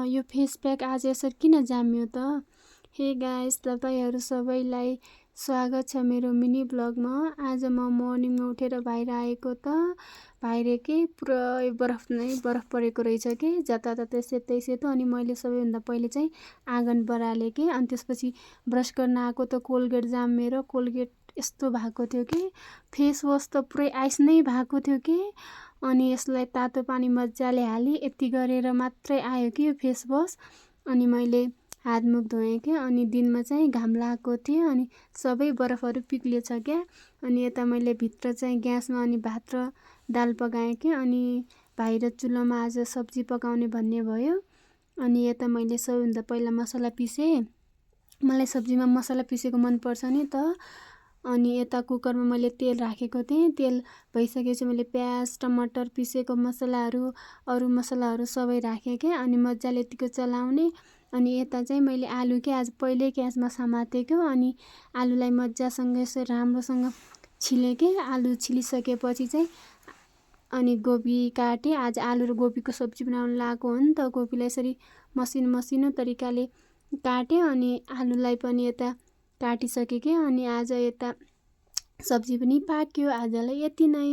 यो face pack आज यसरी किन जाम्यो त? हे गाइस, तपाईहरू सबैलाई स्वागत छ मेरो मिनी ब्लगमा। आज म मर्निङमा उठेर बाहिर आएको त बाहिर के पुरै बरफ परेको रहेछ के, जताततै सेतै सेतो। अनि मैले सबैभन्दा पहिले चाहिँ आँगन बढालेँ के, अनि त्यसपछि ब्रस गर्न आएको त कोलगेट जामेर कोलगेट यस्तो भएको थियो कि फेस वास त पुरै आइस नै भएको थियो कि। अनि यसलाई तातो पानी मजाले हाली यति गरेर मात्रै आयो कि यो फेस वास। अनि मैले हात मुख धोएँ क्या। अनि दिनमा चाहिँ घाम लागेको थियो अनि सबै बरफहरू पिग्लिएछ क्या। अनि यता मैले भित्र चाहिँ ग्यासमा अनि भात र दाल पकाएँ क्या। अनि बाहिर चुल्हामा आज सब्जी पकाउने भन्ने भयो। अनि यता मैले सबैभन्दा पहिला मसला पिसेँ। मलाई सब्जीमा मसला पिसेको मनपर्छ नि त। अनि यता कुकरमा मैले तेल राखेको थिएँ। तेल भइसकेपछि मैले प्याज टमाटर पिसेको मसलाहरू अरू मसलाहरू सबै राखेँ क्या। अनि मजाले यतिको चलाउने। अनि यता चाहिँ मैले आलु के आज पहिल्यै ग्यासमा समातेको। अनि आलुलाई मजासँग यसो राम्रोसँग छिलेँ के। आलु छिलिसकेपछि चाहिँ अनि गोबी काटेँ। आज आलु र गोबीको सब्जी बनाउन लागेको हो नि त। गोबीलाई यसरी मसिनो मसिनो तरिकाले काटेँ। अनि आलुलाई पनि यता काटिसकेँ के। अनि आज यता सब्जी पनि पाक्यो। आजलाई यति नै।